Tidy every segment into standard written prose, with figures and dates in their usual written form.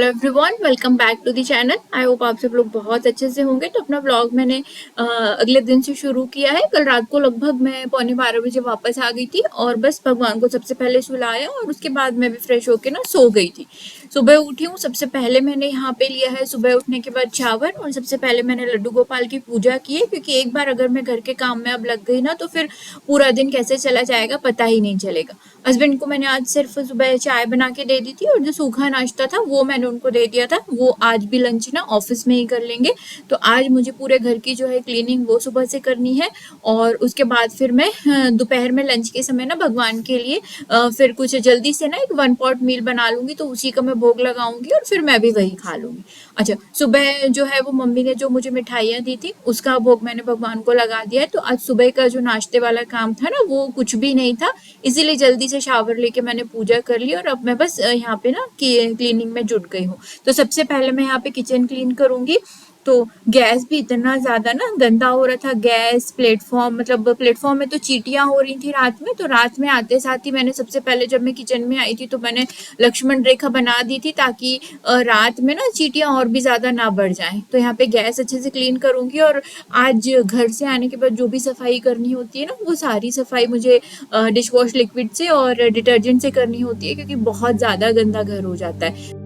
Hello everyone, welcome back to the channel. I hope आप सब लोग बहुत अच्छे से होंगे। तो अपना व्लॉग मैंने अगले दिन से शुरू किया है। कल रात को लगभग मैं 11:45 बजे वापस आ गई थी और बस भगवान को सबसे पहले सुलाया और उसके बाद मैं भी फ्रेश होके ना सो गई थी। सुबह उठी हूँ, सबसे पहले मैंने यहाँ पे लिया है सुबह उठने के बाद शावर और सबसे पहले मैंने लड्डू गोपाल की पूजा की है, क्योंकि एक बार अगर मैं घर के काम में अब लग गई ना तो फिर पूरा दिन कैसे चला जाएगा पता ही नहीं चलेगा। हस्बैंड को मैंने आज सिर्फ सुबह चाय बना के दे दी थी और जो सूखा नाश्ता था वो मैंने उनको दे दिया था। वो आज भी लंच ना ऑफिस में ही कर लेंगे। तो आज मुझे पूरे घर की जो है क्लीनिंग वो सुबह से करनी है और उसके बाद फिर मैं दोपहर में लंच के समय ना भगवान के लिए फिर कुछ जल्दी से ना एक 1 पॉट मील बना लूंगी, तो उसी का मैं भोग लगाऊंगी और फिर मैं भी वही खा लूंगी। अच्छा, सुबह जो है वो मम्मी ने जो मुझे मिठाइयाँ दी थी उसका भोग मैंने भगवान को लगा दिया है। तो आज सुबह का जो नाश्ते वाला काम था ना वो कुछ भी नहीं था, इसीलिए जल्दी से शावर लेके मैंने पूजा कर ली और अब मैं बस यहाँ पे ना क्लीनिंग में जुट गई हूँ। तो सबसे पहले मैं यहाँ पे किचन क्लीन करूंगी। तो गैस भी इतना ज्यादा ना गंदा हो रहा था, गैस प्लेटफॉर्म, मतलब प्लेटफॉर्म में तो चींटियां हो रही थी रात में। तो रात में आते साथ ही मैंने सबसे पहले जब मैं किचन में आई थी तो मैंने लक्ष्मण रेखा बना दी थी, ताकि रात में ना चींटियां और भी ज्यादा ना बढ़ जाएं। तो यहाँ पे गैस अच्छे से क्लीन करूंगी और आज घर से आने के बाद जो भी सफाई करनी होती है ना वो सारी सफाई मुझे डिश वॉश लिक्विड से और डिटर्जेंट से करनी होती है, क्योंकि बहुत ज्यादा गंदा घर हो जाता है।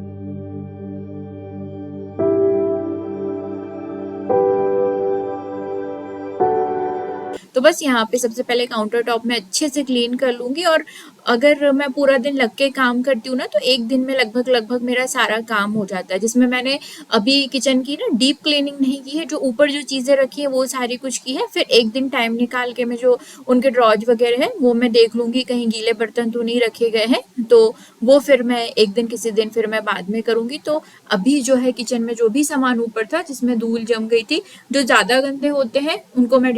तो बस यहाँ पे सबसे पहले काउंटर टॉप में अच्छे से क्लीन कर लूंगी। और अगर मैं पूरा दिन लग के काम करती हूँ ना तो एक दिन में लगभग लगभग मेरा सारा काम हो जाता है, जिसमें मैंने अभी किचन की ना डीप क्लीनिंग नहीं की है। जो ऊपर जो चीजें रखी है वो सारी कुछ की है, फिर एक दिन टाइम निकाल के मैं जो उनके ड्रॉज वगैरह है वो मैं देख लूंगी कहीं गीले बर्तन तो नहीं रखे गए हैं। तो वो फिर मैं एक दिन किसी दिन फिर मैं बाद में करूंगी। तो अभी जो है किचन में जो भी सामान ऊपर था जिसमें धूल जम गई थी, जो ज्यादा गंदे होते हैं उनको मैं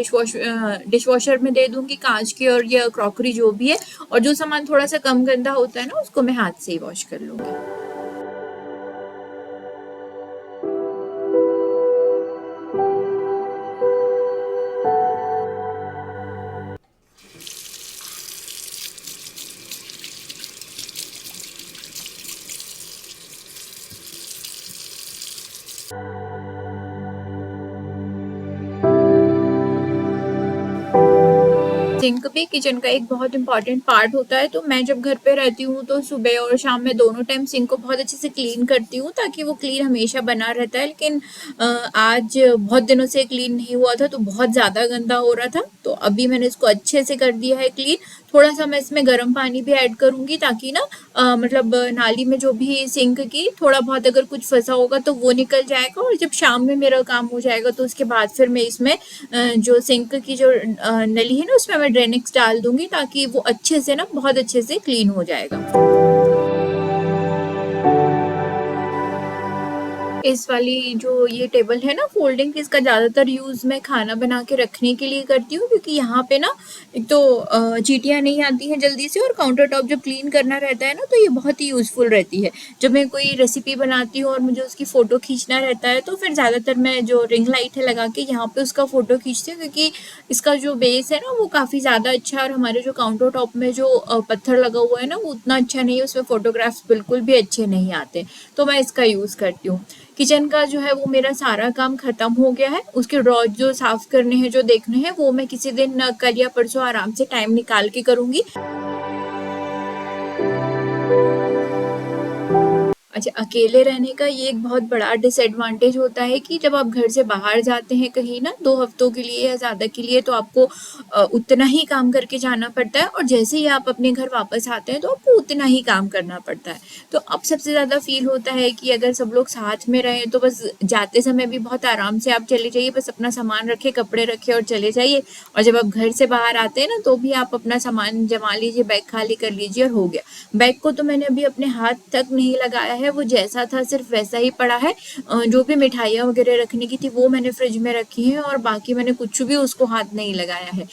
डिश वॉशर में दे दूंगी, कांच के और या क्रॉकरी जो भी है। और जो सामान थोड़ा सा कम गंदा होता है ना उसको मैं हाथ से ही वॉश कर लूंगी। सिंक भी किचन का एक बहुत इंपॉर्टेंट पार्ट होता है। तो मैं जब घर पे रहती हूँ तो सुबह और शाम में दोनों टाइम सिंक को बहुत अच्छे से क्लीन करती हूँ, ताकि वो क्लीन हमेशा बना रहता है। लेकिन आज बहुत दिनों से क्लीन नहीं हुआ था तो बहुत ज़्यादा गंदा हो रहा था। तो अभी मैंने इसको अच्छे से कर दिया है क्लीन। थोड़ा सा मैं इसमें गर्म पानी भी ऐड करूंगी, ताकि ना मतलब नाली में जो भी सिंक की थोड़ा बहुत अगर कुछ फंसा होगा तो वो निकल जाएगा। और जब शाम में मेरा काम हो जाएगा तो उसके बाद फिर मैं इसमें जो सिंक की जो नली है ना उसमें मैं ड्रेनेक्स डाल दूंगी, ताकि वो अच्छे से ना बहुत अच्छे से क्लीन हो जाएगा। इस वाली जो ये टेबल है ना फोल्डिंग, इसका ज्यादातर यूज मैं खाना बना के रखने के लिए करती हूँ, क्योंकि यहाँ पे ना एक तो चींटियां नहीं आती हैं जल्दी से, और काउंटर टॉप जब क्लीन करना रहता है ना तो ये बहुत ही यूजफुल रहती है। जब मैं कोई रेसिपी बनाती हूँ और मुझे उसकी फोटो खींचना रहता है तो फिर ज्यादातर मैं जो रिंग लाइट है लगा के यहाँ पे उसका फोटो खींचती हूँ, क्योंकि इसका जो बेस है ना वो काफी ज्यादा अच्छा है। और हमारे जो काउंटर टॉप में जो पत्थर लगा हुआ है ना वो उतना अच्छा नहीं है, उसमें फोटोग्राफ्स बिल्कुल भी अच्छे नहीं आते। तो मैं इसका यूज करती हूँ। किचन का जो है वो मेरा सारा काम खत्म हो गया है। उसके ड्रॉज जो साफ करने हैं, जो देखने हैं, वो मैं किसी दिन कल या परसों आराम से टाइम निकाल के करूंगी। अच्छा, अकेले रहने का ये एक बहुत बड़ा डिसएडवांटेज होता है कि जब आप घर से बाहर जाते हैं कहीं ना 2 हफ्तों के लिए या ज्यादा के लिए, तो आपको उतना ही काम करके जाना पड़ता है, और जैसे ही आप अपने घर वापस आते हैं तो आपको उतना ही काम करना पड़ता है। तो अब सबसे ज्यादा फील होता है कि अगर सब लोग साथ में रहें तो बस जाते समय भी बहुत आराम से आप चले जाइए, बस अपना सामान रखे, कपड़े रखे और चले जाइए। और जब आप घर से बाहर आते हैं ना तो भी आप अपना सामान जमा लीजिए, बैग खाली कर लीजिए और हो गया। बैग को तो मैंने अभी अपने हाथ तक नहीं लगाया है, वो जैसा था सिर्फ वैसा ही पड़ा है। जो भी मिठाइयाँ वगैरह रखने की थी वो मैंने फ्रिज में रखी है, और बाकी मैंने कुछ भी उसको हाथ नहीं लगाया है।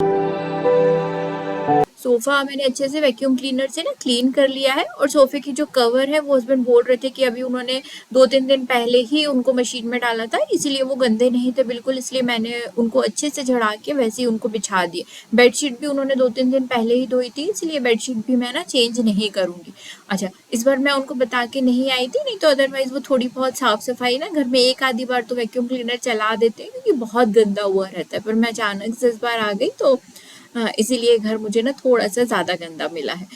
सोफ़ा मैंने अच्छे से वैक्यूम क्लीनर से ना क्लीन कर लिया है और सोफ़े की जो कवर है वो हस्बैंड बोल रहे थे कि अभी उन्होंने 2-3 दिन पहले ही उनको मशीन में डाला था, इसीलिए वो गंदे नहीं थे बिल्कुल, इसलिए मैंने उनको अच्छे से झड़ा के वैसे ही उनको बिछा दिए। बेडशीट भी उन्होंने 2-3 दिन पहले ही धोई थी, इसलिए बेडशीट भी मैं ना चेंज नहीं करूँगी। अच्छा, इस बार मैं उनको बता के नहीं आई थी, नहीं तो अदरवाइज़ वो थोड़ी बहुत साफ-सफाई ना घर में एक आधी बार तो वैक्यूम क्लीनर चला देते हैं क्योंकि बहुत गंदा हुआ रहता है। पर मैं अचानक से इस बार आ गई तो इसीलिए घर मुझे ना थोड़ा-सा ज़्यादा गंदा मिला है।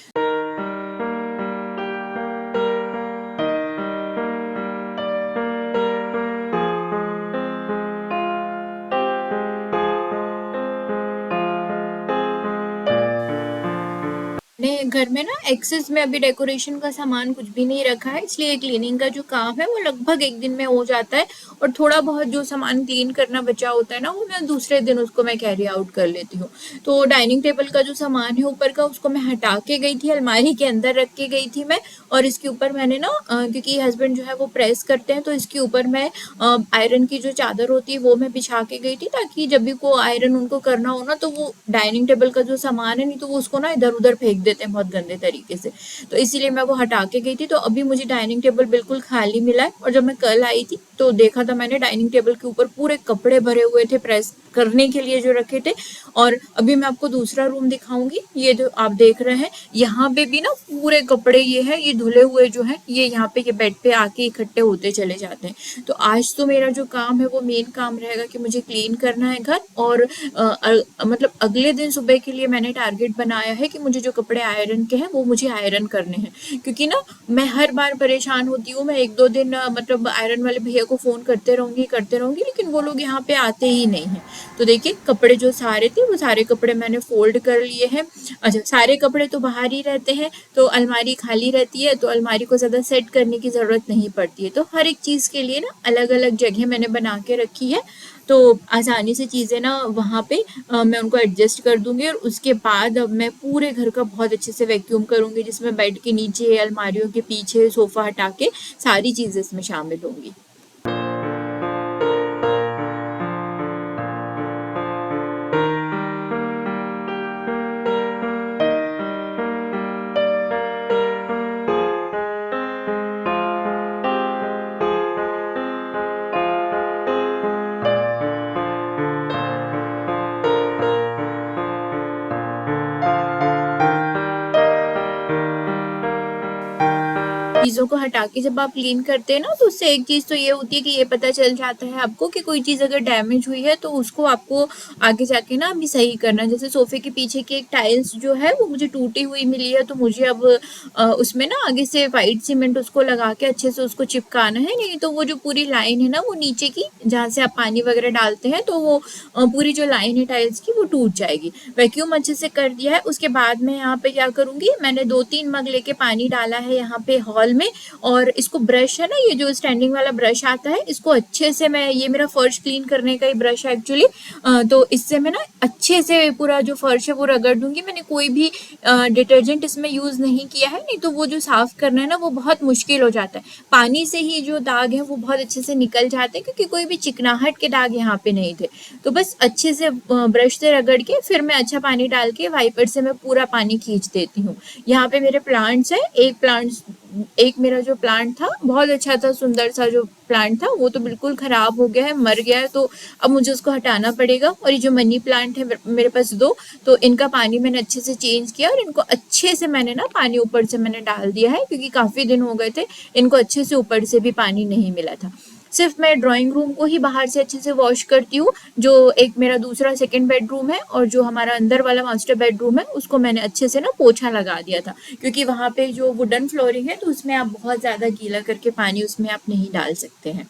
मैंने घर में ना एक्सेस में अभी डेकोरेशन का सामान कुछ भी नहीं रखा है, इसलिए क्लीनिंग का जो काम है वो लगभग 1 दिन में हो जाता है और थोड़ा बहुत जो सामान क्लीन करना बचा होता है ना वो मैं दूसरे दिन उसको मैं कैरी आउट कर लेती हूँ। तो डाइनिंग टेबल का जो सामान है ऊपर का उसको मैं हटा के गई थी, अलमारी के अंदर रख के गई थी मैं और इसके ऊपर मैंने ना क्योंकि हस्बैंड जो है वो प्रेस करते हैं तो इसके ऊपर मैं आयरन की जो चादर होती है वो मैं बिछा के गई थी ताकि जब भी को आयरन उनको करना हो ना तो वो डाइनिंग टेबल का जो सामान है नहीं तो वो उसको ना इधर-उधर फेंक देते हैं बहुत गंदे तरीके से। तो इसीलिए मैं वो हटा के गई थी तो अभी मुझे डाइनिंग टेबल बिल्कुल खाली मिला है और जब मैं कल आई थी तो देखा था मैंने डाइनिंग टेबल के ऊपर पूरे कपड़े भरे हुए थे प्रेस करने के लिए जो रखे थे और अभी मैं आपको दूसरा रूम दिखाऊंगी। ये जो आप देख रहे हैं यहाँ पे भी ना पूरे कपड़े ये है ये धुले हुए जो है ये यहाँ पे ये बेड पे आके इकट्ठे होते चले जाते हैं। तो आज तो मेरा जो काम है वो मेन काम रहेगा कि मुझे क्लीन करना है घर और मतलब अगले दिन सुबह के लिए मैंने टारगेट बनाया है कि मुझे जो कपड़े आयरन के हैं वो मुझे आयरन करने हैं क्योंकि ना मैं हर बार परेशान होती हूँ। मैं 1-2 दिन मतलब आयरन वाले भैया को फ़ोन करते रहूँगी लेकिन वो लोग यहाँ पे आते ही नहीं हैं। तो देखिए कपड़े जो सारे थे वो सारे कपड़े मैंने फ़ोल्ड कर लिए हैं। अच्छा, सारे कपड़े तो बाहर ही रहते हैं तो अलमारी खाली रहती है तो अलमारी को ज़्यादा सेट करने की ज़रूरत नहीं पड़ती है। तो हर एक चीज़ के लिए ना अलग-अलग जगह मैंने बना के रखी है तो आसानी से चीज़ें ना वहाँ पे मैं उनको एडजस्ट कर दूँगी और उसके बाद अब मैं पूरे घर का बहुत अच्छे से वैक्यूम करूँगी जिसमें बेड के नीचे, अलमारियों के पीछे, सोफ़ा हटा के सारी चीज़ें इसमें शामिल होंगी। चीज़ों को हटा के जब आप क्लीन करते हैं ना तो उससे एक चीज़ तो ये होती है कि ये पता चल जाता है आपको कि कोई चीज़ अगर डैमेज हुई है तो उसको आपको आगे जाके ना अभी सही करना है। जैसे सोफ़े के पीछे की एक टाइल्स जो है वो मुझे टूटी हुई मिली है तो मुझे अब उसमें ना आगे से व्हाइट सीमेंट उसको लगा के अच्छे से उसको चिपकाना है, नहीं तो वो जो पूरी लाइन है ना वो नीचे की जहाँ से आप पानी वगैरह डालते हैं तो वो पूरी जो लाइन है टाइल्स की वो टूट जाएगी। वैक्यूम अच्छे से कर दिया है उसके बाद मैं यहाँ पे क्या करूँगी, मैंने 2-3 मग लेके पानी डाला है यहाँ पे हॉल में और इसको ब्रश है ना ये जो स्टैंडिंग वाला ब्रश आता है इसको अच्छे से मैं ये मेरा फर्श क्लीन करने का ही ब्रश है एक्चुअली। तो इससे मैं ना अच्छे से पूरा जो फर्श है वो रगड़ दूंगी। मैंने कोई भी डिटर्जेंट इसमें यूज नहीं किया है, नहीं तो वो जो साफ करना है ना वो बहुत मुश्किल हो जाता है। पानी से ही जो दाग है वो बहुत अच्छे से निकल जाते हैं क्योंकि कोई भी चिकनाहट के दाग यहाँ पे नहीं थे। तो बस अच्छे से ब्रश से रगड़ के फिर मैं अच्छा पानी डाल के वाइपर से मैं पूरा पानी खींच देती हूँ। यहाँ पे मेरे प्लांट्स है, एक मेरा जो प्लांट था बहुत अच्छा था, सुंदर सा जो प्लांट था वो तो बिल्कुल खराब हो गया है, मर गया है, तो अब मुझे उसको हटाना पड़ेगा। और ये जो मनी प्लांट है मेरे पास दो, तो इनका पानी मैंने अच्छे से चेंज किया और इनको अच्छे से मैंने ना पानी ऊपर से मैंने डाल दिया है क्योंकि काफ़ी दिन हो गए थे इनको अच्छे से ऊपर से भी पानी नहीं मिला था। सिर्फ मैं ड्राइंग रूम को ही बाहर से अच्छे से वॉश करती हूँ। जो एक मेरा दूसरा सेकंड बेडरूम है और जो हमारा अंदर वाला मास्टर बेडरूम है उसको मैंने अच्छे से ना पोछा लगा दिया था क्योंकि वहाँ पे जो वुडन फ्लोरिंग है तो उसमें आप बहुत ज़्यादा गीला करके पानी उसमें आप नहीं डाल सकते हैं।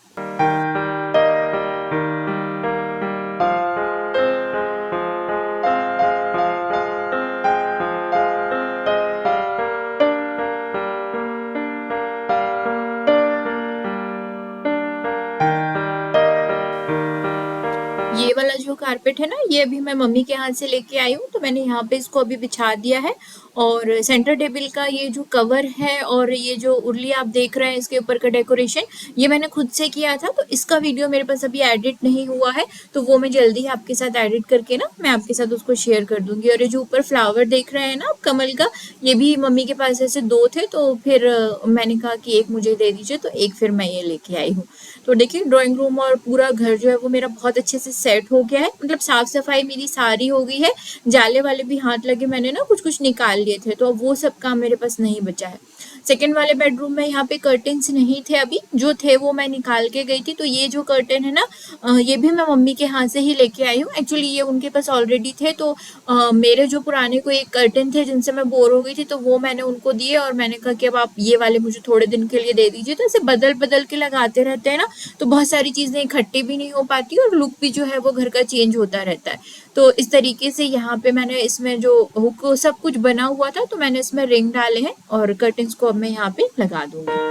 ये वाला जो कारपेट है ना, ये अभी मैं मम्मी के हाथ से लेके आई हूँ, तो मैंने यहाँ पे इसको अभी बिछा दिया है। और सेंटर टेबल का ये जो कवर है और ये जो उर्ली आप देख रहे हैं इसके ऊपर का डेकोरेशन, ये मैंने खुद से किया था, तो इसका वीडियो मेरे पास अभी एडिट नहीं हुआ है, तो वो मैं जल्दी ही आपके साथ एडिट करके ना मैं आपके साथ उसको शेयर कर दूंगी। और ये जो ऊपर फ्लावर देख रहे हैं ना आप कमल का, ये भी मम्मी के पास ऐसे 2 थे, तो फिर मैंने कहा कि एक मुझे दे दीजिए, तो एक फिर मैं ये लेके आई हूँ। तो देखिए ड्राइंग रूम और पूरा घर जो है वो मेरा बहुत अच्छे से सेट हो गया है, मतलब साफ सफाई मेरी सारी हो गई है। जाले वाले भी हाथ लगे, मैंने ना कुछ कुछ निकाल लिए थे, तो अब वो सब काम मेरे पास नहीं बचा है। सेकंड वाले बेडरूम में यहाँ पे कर्टन्स नहीं थे, अभी जो थे वो मैं निकाल के गई थी, तो ये जो कर्टन है ना ये भी मैं मम्मी के हाथ से ही लेके आई हूँ। एक्चुअली ये उनके पास ऑलरेडी थे, तो मेरे जो पुराने कोई एक कर्टन थे जिनसे मैं बोर हो गई थी, तो वो मैंने उनको दिए और मैंने कहा कि अब आप ये वाले मुझे थोड़े दिन के लिए दे दीजिए। तो ऐसे बदल बदल के लगाते रहते हैं ना, तो बहुत सारी चीजें इकट्ठी भी नहीं हो पाती और लुक भी जो है वो घर का चेंज होता रहता है। तो इस तरीके से यहाँ पे मैंने इसमें जो हुक सब कुछ बना हुआ था, तो मैंने इसमें रिंग डाले हैं और कर्टन्स को अब मैं यहाँ पे लगा दूंगी।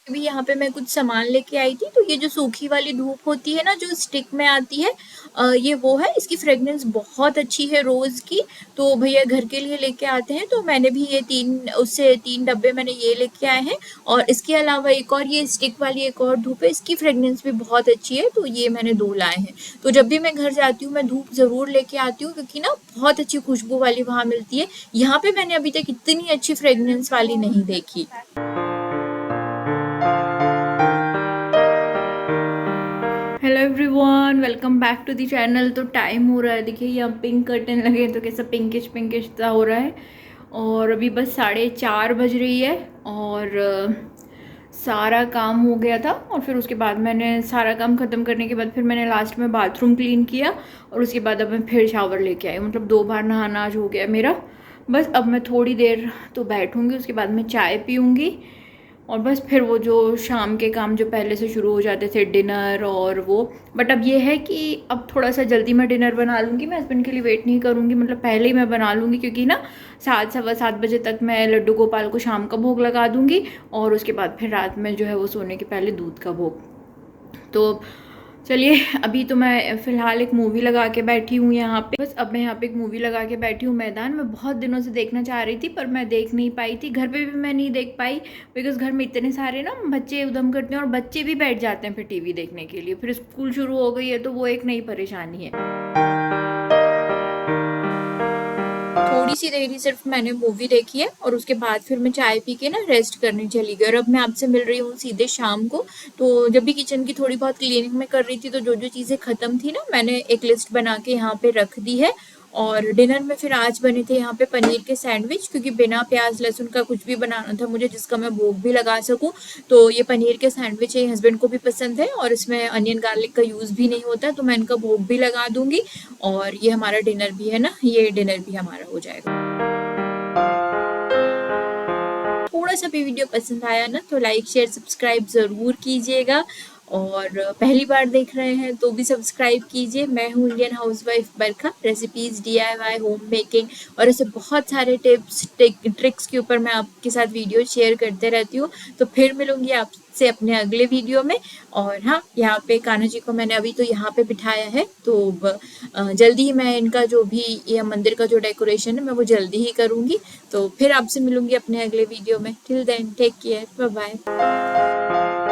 अभी यहाँ पे मैं कुछ सामान लेके आई थी, तो ये जो सूखी वाली धूप होती है ना जो स्टिक में आती है, ये वो है। इसकी फ्रेग्रेंस बहुत अच्छी है रोज की, तो भैया घर के लिए लेके आते हैं, तो मैंने भी ये 3 डब्बे मैंने ये लेके आए हैं। और इसके अलावा एक और ये स्टिक वाली एक और धूप है, इसकी फ्रेग्रेंस भी बहुत अच्छी है, तो ये मैंने 2 लाए हैं। तो जब भी मैं घर जाती हूँ मैं धूप जरूर लेके आती हूँ, क्योंकि ना बहुत अच्छी खुशबू वाली वहां मिलती है। यहाँ पे मैंने अभी तक इतनी अच्छी फ्रेग्रेंस वाली नहीं देखी। Hello everyone, welcome back to the channel. तो टाइम हो रहा है, देखिए यहाँ पिंक कर्टन लगे हैं, तो कैसा पिंकिश पिंकिश सा हो रहा है। और अभी बस 4:30 बज रही है और सारा काम हो गया था। और फिर उसके बाद मैंने सारा काम ख़त्म करने के बाद फिर मैंने लास्ट में बाथरूम क्लीन किया, और उसके बाद अब मैं फिर शावर लेके आई, मतलब 2 बार नहाना आज हो गया मेरा। बस अब मैं थोड़ी देर तो बैठूँगी, उसके बाद मैं चाय पीऊँगी, और बस फिर वो जो शाम के काम जो पहले से शुरू हो जाते थे, डिनर और वो। बट अब ये है कि अब थोड़ा सा जल्दी मैं डिनर बना लूँगी, मैं हस्बैंड के लिए वेट नहीं करूँगी, मतलब पहले ही मैं बना लूँगी, क्योंकि ना 7 सवा 7 बजे तक मैं लड्डू गोपाल को शाम का भोग लगा दूँगी, और उसके बाद फिर रात में जो है वो सोने के पहले दूध का भोग। तो चलिए, अभी तो मैं फ़िलहाल एक मूवी लगा के बैठी हूँ यहाँ पे। बस अब मैं यहाँ पे एक मूवी लगा के बैठी हूँ, मैदान। मैं बहुत दिनों से देखना चाह रही थी पर मैं देख नहीं पाई थी, घर पे भी मैं नहीं देख पाई, बिकॉज घर में इतने सारे ना बच्चे उधम करते हैं, और बच्चे भी बैठ जाते हैं फिर टीवी देखने के लिए। फिर स्कूल शुरू हो गई है, तो वो एक नई परेशानी है। थोड़ी सी देर ही सिर्फ मैंने मूवी देखी है, और उसके बाद फिर मैं चाय पी के ना रेस्ट करने चली गई। और अब मैं आपसे मिल रही हूँ सीधे शाम को। तो जब भी किचन की थोड़ी बहुत क्लीनिंग में कर रही थी, तो जो जो चीज़ें ख़त्म थी ना, मैंने एक लिस्ट बना के यहाँ पे रख दी है। और डिनर में फिर आज बने थे यहाँ पे पनीर के सैंडविच, क्योंकि बिना प्याज लहसुन का कुछ भी बनाना था मुझे जिसका मैं भोग भी लगा सकूं। तो ये पनीर के सैंडविच है, हस्बैंड को भी पसंद है, और इसमें अनियन गार्लिक का यूज़ भी नहीं होता, तो मैं इनका भोग भी लगा दूंगी। और ये हमारा डिनर भी है ना, ये डिनर भी हमारा हो जाएगा। थोड़ा सा भी वीडियो पसंद आया ना, तो लाइक शेयर सब्सक्राइब ज़रूर कीजिएगा, और पहली बार देख रहे हैं तो भी सब्सक्राइब कीजिए। मैं हूँ इंडियन हाउसवाइफ बरखा, रेसिपीज़, DIY, होम मेकिंग और ऐसे बहुत सारे टिप्स ट्रिक्स के ऊपर मैं आपके साथ वीडियो शेयर करते रहती हूँ। तो फिर मिलूंगी आपसे अपने अगले वीडियो में। और हाँ, यहाँ पे कान्हा जी को मैंने अभी तो यहाँ पे बिठाया है, तो जल्दी ही मैं इनका जो भी ये मंदिर का जो डेकोरेशन है मैं वो जल्दी ही करूँगी। तो फिर आपसे मिलूंगी अपने अगले वीडियो में। Till then take care, bye bye.